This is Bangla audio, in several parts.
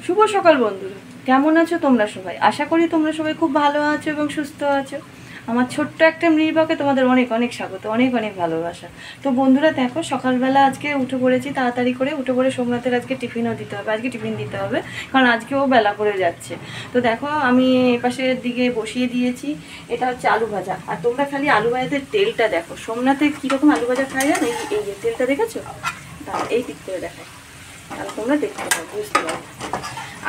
শুভ সকাল বন্ধুরা, কেমন আছো তোমরা সবাই? আশা করি তোমরা সবাই খুব ভালো আছো এবং সুস্থ আছো। আমার ছোট্ট একটা মৃবাকে তোমাদের অনেক অনেক স্বাগত, অনেক অনেক ভালোবাসা। তো বন্ধুরা দেখো, সকালবেলা আজকে উঠে পড়েছি, তাড়াতাড়ি করে উঠে পড়ে সোমনাথের আজকে টিফিনও দিতে হবে, আজকে টিফিন দিতে হবে, কারণ আজকেও বেলা করে যাচ্ছে। তো দেখো আমি এপাশের দিকে বসিয়ে দিয়েছি, এটা হচ্ছে আলু ভাজা। আর তোমরা খালি আলু ভাজাতে তেলটা দেখো, সোমনাথে কীরকম আলু ভাজা খায় জানো? এই যে তেলটা দেখেছো, এই দিক থেকে দেখায়, তাহলে তোমরা দেখতে পাবো, বুঝতে পারবে।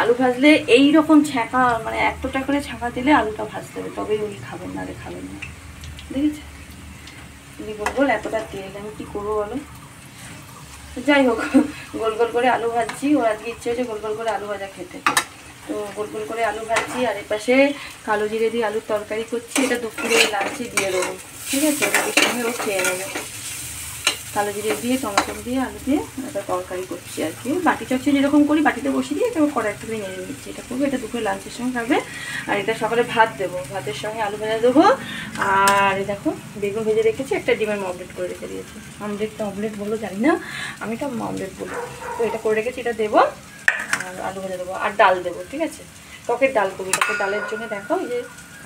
আলু ভাজলে এই রকম ছ্যাঁকা, মানে এতটা করে ছ্যাঁকা দিলে আলুটা ভাজতে হবে, তবেই উনি খাবেন, না রে খাবেন না। দেখেছে উনি গোল গোল এতটা তেল, আমি কী করবো বলো? যাই হোক, গোল গোল করে আলু ভাজছি। ওর আজকে ইচ্ছে হচ্ছে গোল গোল করে আলু ভাজা খেতে, তো গোল গোল করে আলু ভাজছি। আর এর পাশে কালো জিরে দিয়ে আলুর তরকারি করছি, এটা দুপুরে লাঞ্চে দিয়ে দেবো, ঠিক আছে? রুটির সঙ্গে ও খেয়ে নেবে। কালো জিরে দিয়ে টমেটো দিয়ে আলু দিয়ে একটা তরকারি করছি আর কি, বাটি চচ্চড়ি যেরকম করি বাটিতে বসিয়ে দিয়ে এটাও কড়াই একটু নেড়ে নিচ্ছি। এটা করবো, এটা দুপুরে লাঞ্চের সঙ্গে খাবে। আর এটা সকালে ভাত দেবো, ভাতের সঙ্গে আলু ভাজা দেবো। আর দেখো বেগুন ভেজে রেখেছি, একটা ডিমের অমলেট করে রেখে দিয়েছি। অমলেট বলো জানি না, আমি তো অমলেট বলি। তো এটা করে রেখেছি, এটা দেবো। আর আলু ভাজা দেবো আর ডাল দেবো, ঠিক আছে? টকের ডাল করবো। টকের ডালের জন্য দেখো এই যে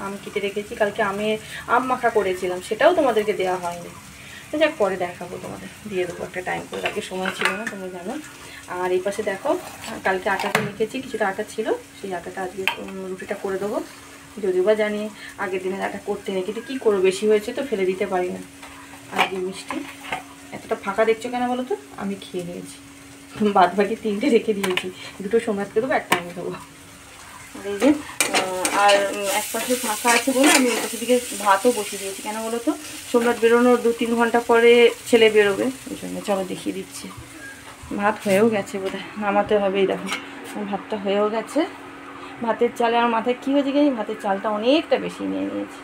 আম কেটে রেখেছি, কালকে আম মাখা করেছিলাম, সেটাও তোমাদেরকে দেওয়া হয়নি। তো যাক, পরে দেখাবো তোমাদের, দিয়ে দেবো একটা টাইম করে, আগে সময় ছিল না, তোমরা জানো। আর এই পাশে দেখো কালকে আটাটা মেখেছি, কিছুটা আটা ছিল, সেই আটাটা আজকে রুটিটা করে দেবো। যদিও বা জানি আগের দিনের আটা করতে নেই, কিন্তু কী করবো, বেশি হয়েছে তো ফেলে দিতে পারি না। আজকে মিষ্টি এতটা ফাঁকা দেখছো কেন বলো তো? আমি খেয়ে নিয়েছি, বাদ বাকি 3টে রেখে দিয়েছি, 2টো সোমনাথকে দেবো, একটা আমি দেবো। আর এই যে আর এক পাশে ফাঁকা আছে বলে আমি ওই পাশের দিকে ভাতও বসিয়ে দিয়েছি। কেন বলো তো? সোমনাথ বেরোনোর 2-3 ঘন্টা পরে ছেলে বেরোবে, ওই জন্য। চলো দেখিয়ে দিচ্ছি। ভাত হয়েও গেছে বোধহয়, নামাতে হবেই। দেখো ভাতটা হয়েও গেছে। ভাতের চালে আমার মাথায় কী হয়েছে জানি, ভাতের চালটা অনেকটা বেশি নিয়ে নিয়েছি।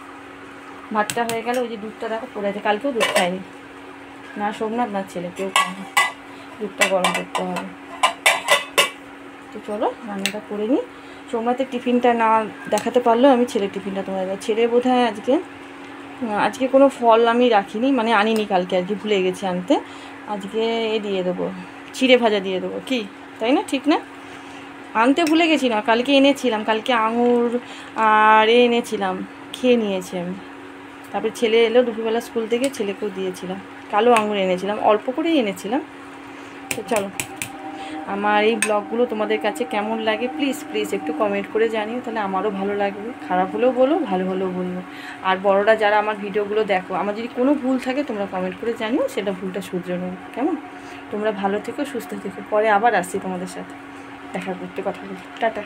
ভাতটা হয়ে গেল, ওই যে দুধটা দেখো পড়ে আছে, কালকেও দুধ খায়নি, না সোমনাথ না ছেলে, কেউ খায়নি। দুধটা গরম করতে হবে। তো চলো রান্নাটা করে নিই। সোমনাথের টিফিনটা না দেখাতে পারলেও আমি ছেলের টিফিনটা তোমাদের, ছেলে বোধ হয় আজকে কোনো ফল আমি রাখিনি, মানে আনিনি কালকে, আর কি ভুলে গেছি আনতে। আজকে দিয়ে দেবো, চিড়ে ভাজা দিয়ে দেবো, কি তাই না? ঠিক না? আনতে ভুলে গেছি না, কালকে এনেছিলাম, কালকে আঙুর আর এনেছিলাম, খেয়ে নিয়েছি আমি। তারপরে ছেলে এলো দুপুরবেলা স্কুল থেকে, ছেলেকেও দিয়েছিলাম। কালো আঙুর এনেছিলাম, অল্প করেই এনেছিলাম। তো চলো, আমার এই ব্লগগুলো তোমাদের কাছে কেমন লাগে প্লিজ প্লিজ একটু কমেন্ট করে জানিও, তাহলে আমারও ভালো লাগবে। খারাপ হলেও বলো, ভালো হলেও বলবো। আর বড়রা যারা আমার ভিডিওগুলো দেখো, আমার যদি কোনো ভুল থাকে তোমরা কমেন্ট করে জানিও, সেটা ভুলটা শুধরে নেবো, কেমন? তোমরা ভালো থেকো, সুস্থ থেকো। পরে আবার আসছি তোমাদের সাথে দেখা করতে, কথা বলতে। টাটা।